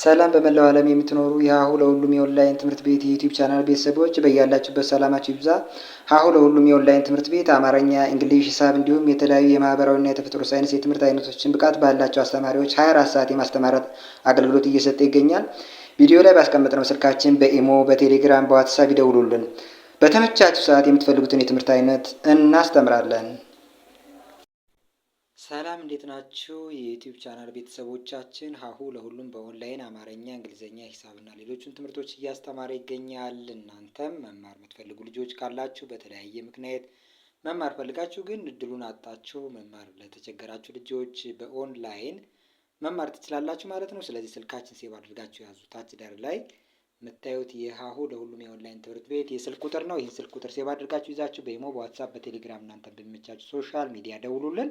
ሰላም በመላው ዓለም የምትኖሩ የሀሁ ለሁሉም የኦንላይን ትምህርት ቤት የዩቲዩብ ቻናል ቤተሰቦች በያላችሁበት ሰላማችሁ ይብዛ። ሀሁ ለሁሉም የኦንላይን ትምህርት ቤት አማርኛ፣ እንግሊዝ፣ ሂሳብ እንዲሁም የተለያዩ የማህበራዊና የተፈጥሮ ሳይንስ የትምህርት አይነቶችን ብቃት ባላቸው አስተማሪዎች 24 ሰዓት የማስተማራት አገልግሎት እየሰጠ ይገኛል። ቪዲዮ ላይ ባስቀመጥነው ስልካችን በኢሞ፣ በቴሌግራም፣ በዋትሳፕ ይደውሉልን። በተመቻችሁ ሰዓት የምትፈልጉትን የትምህርት አይነት እናስተምራለን። ሰላም እንዴት ናችሁ? የዩቲዩብ ቻናል ቤተሰቦቻችን ሀሁ ለሁሉም በኦንላይን አማርኛ፣ እንግሊዝኛ፣ ሂሳብና ሌሎችን ትምህርቶች እያስተማረ ይገኛል። እናንተም መማር የምትፈልጉ ልጆች ካላችሁ በተለያየ ምክንያት መማር ፈልጋችሁ ግን እድሉን አጣችሁ መማር ለተቸገራችሁ ልጆች በኦንላይን መማር ትችላላችሁ ማለት ነው። ስለዚህ ስልካችን ሴቭ አድርጋችሁ ያዙ። ታች ዳር ላይ የምታዩት የሀሁ ለሁሉም የኦንላይን ትምህርት ቤት የስልክ ቁጥር ነው። ይህን ስልክ ቁጥር ሴቭ አድርጋችሁ ይዛችሁ በኢሞ፣ በዋትሳፕ፣ በቴሌግራም እናንተ በሚመቻችሁ ሶሻል ሚዲያ ደውሉልን።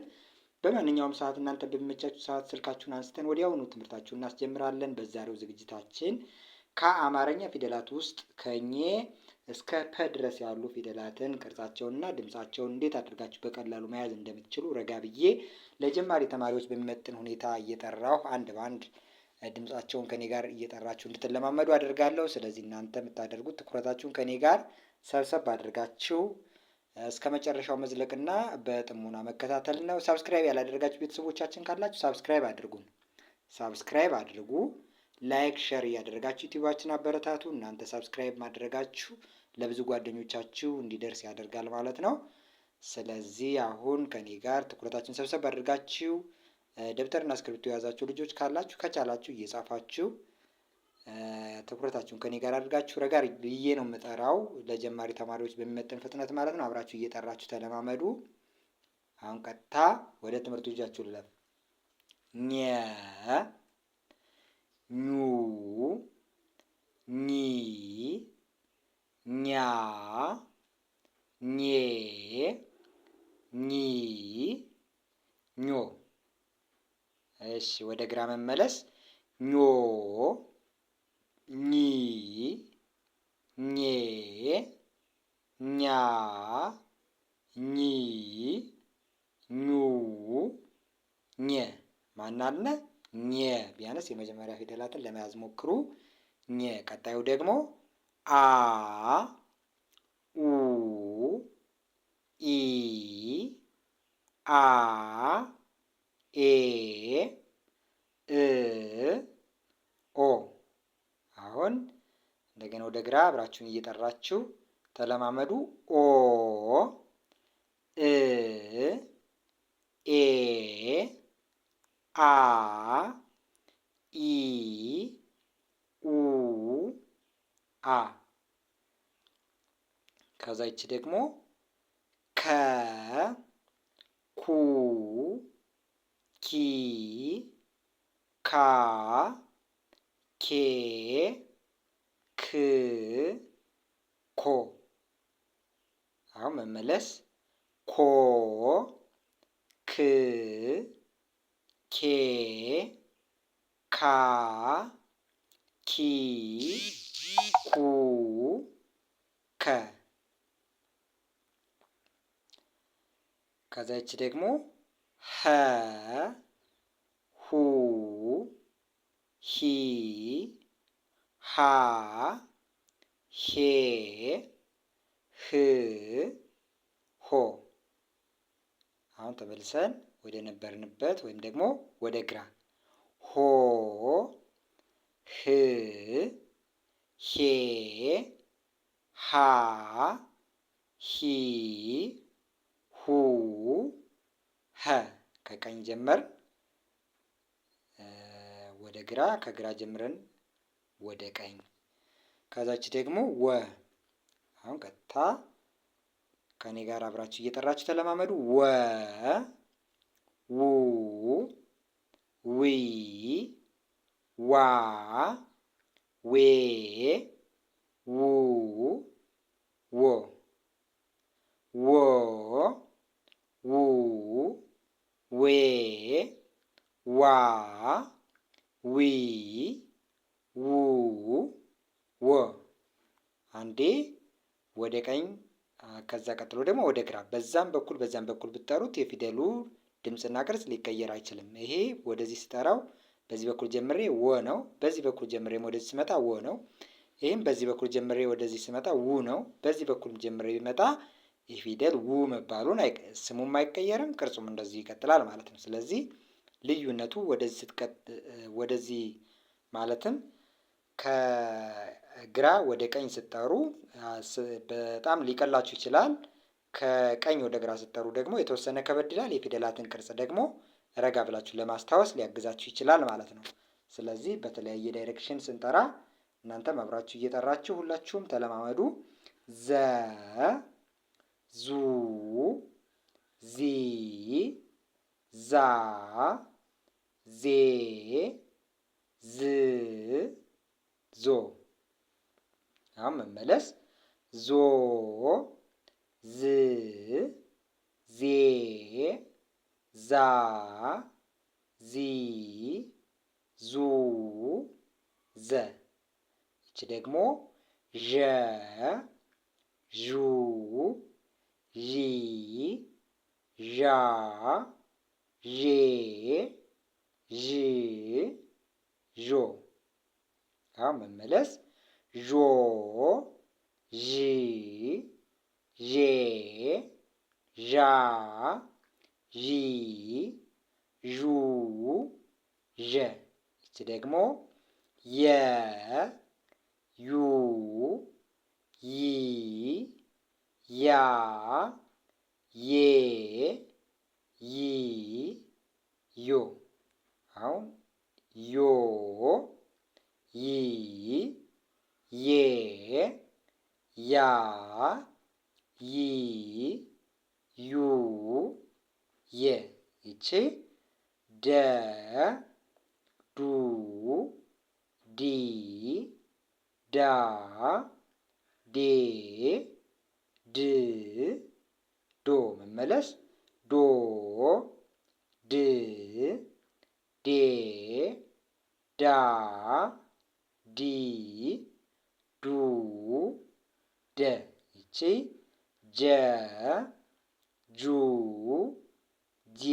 በማንኛውም ሰዓት እናንተ በሚመቻችሁ ሰዓት ስልካችሁን አንስተን ወዲያውኑ ትምህርታችሁን እናስጀምራለን። በዛሬው ዝግጅታችን ከአማርኛ ፊደላት ውስጥ ከኘ እስከ ፐ ድረስ ያሉ ፊደላትን ቅርጻቸውንና ድምጻቸውን እንዴት አድርጋችሁ በቀላሉ መያዝ እንደምትችሉ ረጋ ብዬ ለጀማሪ ተማሪዎች በሚመጥን ሁኔታ እየጠራሁ አንድ በአንድ ድምጻቸውን ከኔ ጋር እየጠራችሁ እንድትለማመዱ አደርጋለሁ። ስለዚህ እናንተ የምታደርጉት ትኩረታችሁን ከኔ ጋር ሰብሰብ አድርጋችሁ እስከ መጨረሻው መዝለቅና በጥሞና መከታተል ነው። ሳብስክራይብ ያላደረጋችሁ ቤተሰቦቻችን ካላችሁ ሳብስክራይብ አድርጉን። ሳብስክራይብ አድርጉ። ላይክ፣ ሼር እያደረጋችሁ ዩቲዩባችን አበረታቱ። እናንተ ሳብስክራይብ ማድረጋችሁ ለብዙ ጓደኞቻችሁ እንዲደርስ ያደርጋል ማለት ነው። ስለዚህ አሁን ከኔ ጋር ትኩረታችን ሰብሰብ አድርጋችሁ ደብተርና እስክሪብቶ የያዛችሁ ልጆች ካላችሁ ከቻላችሁ እየጻፋችሁ ትኩረታችሁን ከኔ ጋር አድርጋችሁ ረጋ ብዬ ነው የምጠራው ለጀማሪ ተማሪዎች በሚመጥን ፍጥነት ማለት ነው። አብራችሁ እየጠራችሁ ተለማመዱ። አሁን ቀጥታ ወደ ትምህርቱ ይዣችሁ ልለፍ። ኘ፣ ኙ፣ ኚ፣ ኛ፣ ኜ፣ ኚ፣ ኞ። እሺ ወደ ግራ መመለስ። ኞ፣ ኚ፣ ኜ፣ ኛ፣ ኚ፣ ኙ፣ ኘ። ማን አለ? ኘ ቢያንስ የመጀመሪያ ፊደላትን ለመያዝ ሞክሩ። ኘ። ቀጣዩ ደግሞ አ፣ ኡ፣ ኢ፣ አ፣ ኤ፣ እ፣ ኦ። አሁን እንደገና ወደ ግራ አብራችሁን እየጠራችሁ ተለማመዱ። ኦ፣ እ፣ ኤ፣ አ፣ ኢ፣ ኡ፣ አ። ከዛ ይቺ ደግሞ ከ፣ ኩ፣ ኪ፣ ካ፣ ኬ፣ ክ፣ ኮ። አሁን መመለስ። ኮ፣ ክ፣ ኬ፣ ካ፣ ኪ፣ ኩ፣ ከ። ከዛ ይቺ ደግሞ ሀ፣ ሁ፣ ሂ፣ ሃ፣ ሄ፣ ህ፣ ሆ። አሁን ተመልሰን ወደ ነበርንበት ወይም ደግሞ ወደ ግራ። ሆ፣ ህ፣ ሄ፣ ሃ፣ ሂ፣ ሁ፣ ሀ። ከቀኝ ጀመር ወደ ግራ፣ ከግራ ጀምረን ወደ ቀኝ። ከዛች ደግሞ ወ። አሁን ቀጥታ ከኔ ጋር አብራችሁ እየጠራችሁ ተለማመዱ። ወ፣ ው፣ ዊ፣ ዋ፣ ዌ፣ ው፣ ዎ። ወ፣ ው፣ ዌ፣ ዋ፣ ዊ፣ ው፣ ወ። አንዴ ወደ ቀኝ ከዛ ቀጥሎ ደግሞ ወደ ግራ። በዛም በኩል ብትጠሩት የፊደሉ ድምፅና ቅርጽ ሊቀየር አይችልም። ይሄ ወደዚህ ስጠራው በዚህ በኩል ጀምሬ ወ ነው። በዚህ በኩል ጀምሬ ወደዚህ ስመጣ ወ ነው። ይህም በዚህ በኩል ጀምሬ ወደዚህ ስመጣ ው ነው። በዚህ በኩል ጀምሬ ቢመጣ ይህ ፊደል ው መባሉን ስሙም አይቀየርም፣ ቅርጹም እንደዚህ ይቀጥላል ማለት ነው። ስለዚህ ልዩነቱ ወደዚህ ማለትም ከግራ ወደ ቀኝ ስትጠሩ በጣም ሊቀላችሁ ይችላል። ከቀኝ ወደ ግራ ስትጠሩ ደግሞ የተወሰነ ከበድ ይላል። የፊደላትን ቅርጽ ደግሞ ረጋ ብላችሁ ለማስታወስ ሊያግዛችሁ ይችላል ማለት ነው። ስለዚህ በተለያየ ዳይሬክሽን ስንጠራ እናንተም አብራችሁ እየጠራችሁ ሁላችሁም ተለማመዱ። ዘ ዙ ዚ ዛ ዜ ዝ ዞ። አሁን መመለስ ዞ ዝ ዜ ዛ ዚ ዙ ዘ። ይቺ ደግሞ ዠ ዡ ዢ ዣ ዤ ዥ ዦ። አሁን መመለስ ዦ ዢ ዤ ዣ ዢ ዡ ዠ። ይቺ ደግሞ የ ዩ ይ ያ ዬ ይ ዮ። አሁን ዮ ይ ዬ ያ ይ ዩ የ። ይቺ ደ ዱ ዲ ዳ ዴ ድ ዶ። መመለስ ዶ ድ ዴ ዳ ዲ ዱ ደ። ይቺ ጀ ጁ ጂ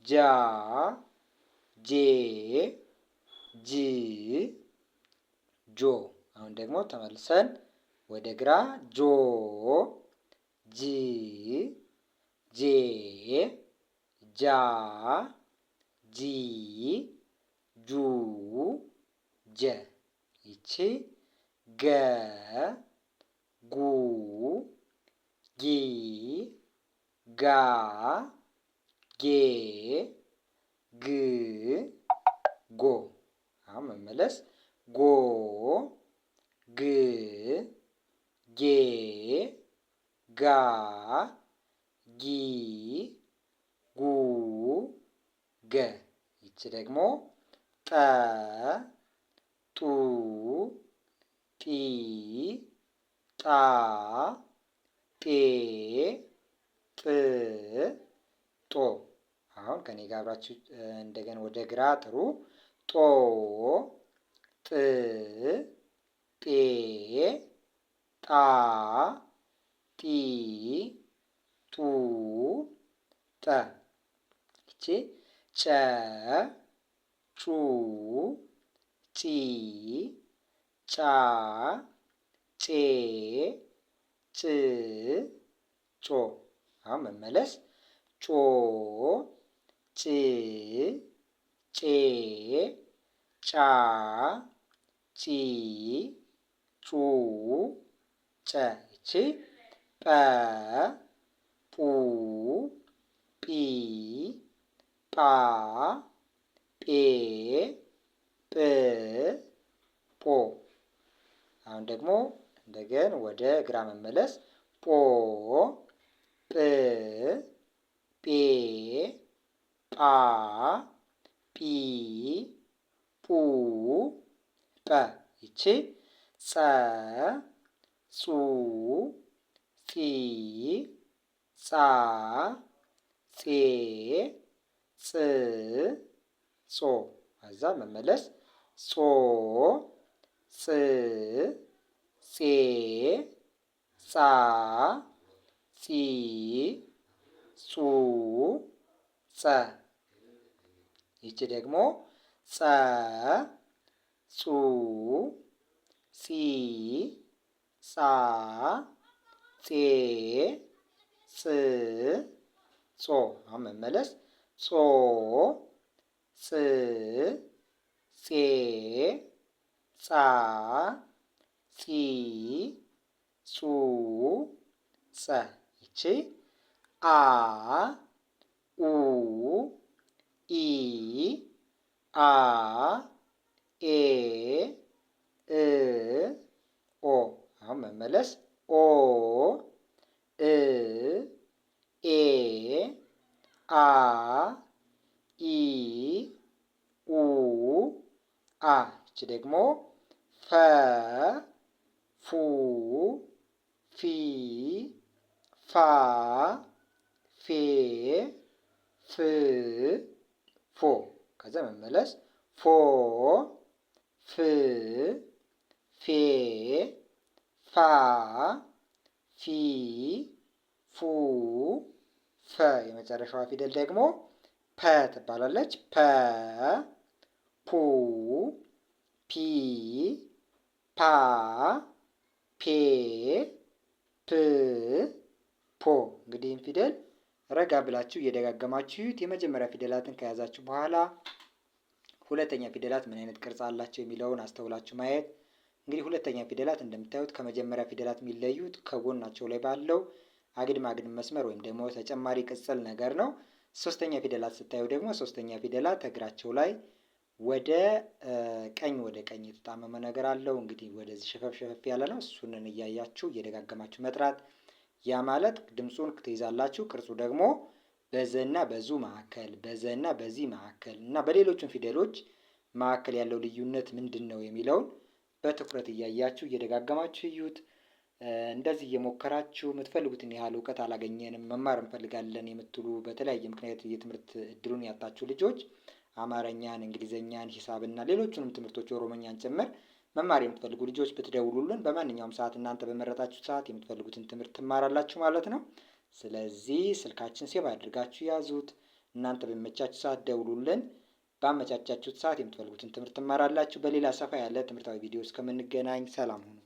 ጃ ጄ ጅ ጆ። አሁን ደግሞ ተመልሰን ወደ ግራ ጆ ጂ ጄ ጃ ጂ ጁ ጀ። ይቺ ገ ጉ ጊ ጋ ጌ ግ ጎ። አሁን መመለስ ጎ ግ ጌ ጋ ጊ ጉ ገ። ይቺ ደግሞ ጠ ጡ ጢ ጣ ጤ ጥ ጦ። አሁን ከኔ ጋር አብራችሁ እንደገና ወደ ግራ ጥሩ። ጦ ጥ ጤ ጣ ጢ ጡ ጠ። ይቺ ጨ ጩ ጪ ጫ ጬ ጭ ጮ። አሁን መመለስ ጮ ጭ ጬ ጫ ጪ ጩ ጨ። ይቺ ጰ ጱ ጲ ጳ ጴ ጵ ጶ። አሁን ደግሞ እንደገና ወደ ግራ መመለስ ጶ ጵ ጴ ጳ ጲ ጱ ጰ። ይቺ ጸ ጹ ጺ ጻ ጼ ጽ ጾ። ከዛ መመለስ ጾ ጽ ጼ ጻ ጺ ጹ ጸ። ይቺ ደግሞ ጸ ጹ ጺ ጻ ጼ ጽ ጾ። አሁን መመለስ ጾ ጽ ጼ ጻ ጺ ጹ ጸ። ይቺ አ ኡ ኢ አ ኤ እ ኦ። አሁን መመለስ ኦ እ ኤ አ ኢ ኡ አ። ይቺ ደግሞ ፈ ፉ ፊ ፋ ፌ ፍ ፎ። ከዛ መመለስ ፎ ፍ ፌ ፋ ፊ ፉ ፈ። የመጨረሻዋ ፊደል ደግሞ ፐ ትባላለች። ፐ ፑ ፒ ፓ ፔ ፕ ፖ። እንግዲህ ፊደል ረጋ ብላችሁ እየደጋገማችሁት የመጀመሪያ ፊደላትን ከያዛችሁ በኋላ ሁለተኛ ፊደላት ምን አይነት ቅርጽ አላቸው የሚለውን አስተውላችሁ ማየት። እንግዲህ ሁለተኛ ፊደላት እንደምታዩት ከመጀመሪያ ፊደላት የሚለዩት ከጎናቸው ላይ ባለው አግድም መስመር ወይም ደግሞ ተጨማሪ ቅጽል ነገር ነው። ሶስተኛ ፊደላት ስታዩ ደግሞ ሶስተኛ ፊደላት እግራቸው ላይ ወደ ቀኝ የተጣመመ ነገር አለው። እንግዲህ ወደዚህ ሸፈፍ ያለ ነው። እሱንን እያያችሁ እየደጋገማችሁ መጥራት። ያ ማለት ድምፁን ትይዛላችሁ። ቅርጹ ደግሞ በዘና በዙ መካከል፣ በዘና በዚህ መካከል እና በሌሎችም ፊደሎች መካከል ያለው ልዩነት ምንድን ነው የሚለውን በትኩረት እያያችሁ እየደጋገማችሁ እዩት። እንደዚህ እየሞከራችሁ የምትፈልጉትን ያህል እውቀት አላገኘንም መማር እንፈልጋለን የምትሉ በተለያየ ምክንያት የትምህርት እድሉን ያጣችሁ ልጆች አማርኛን፣ እንግሊዘኛን፣ ሂሳብና ሌሎቹንም ትምህርቶች ኦሮሞኛን ጭምር መማር የምትፈልጉ ልጆች ብትደውሉልን በማንኛውም ሰዓት እናንተ በመረጣችሁ ሰዓት የምትፈልጉትን ትምህርት ትማራላችሁ ማለት ነው። ስለዚህ ስልካችን ሴቭ አድርጋችሁ ያዙት። እናንተ በሚመቻችሁ ሰዓት ደውሉልን። ባመቻቻችሁት ሰዓት የምትፈልጉትን ትምህርት ትማራላችሁ። በሌላ ሰፋ ያለ ትምህርታዊ ቪዲዮ እስከምንገናኝ ሰላም ሁኑ።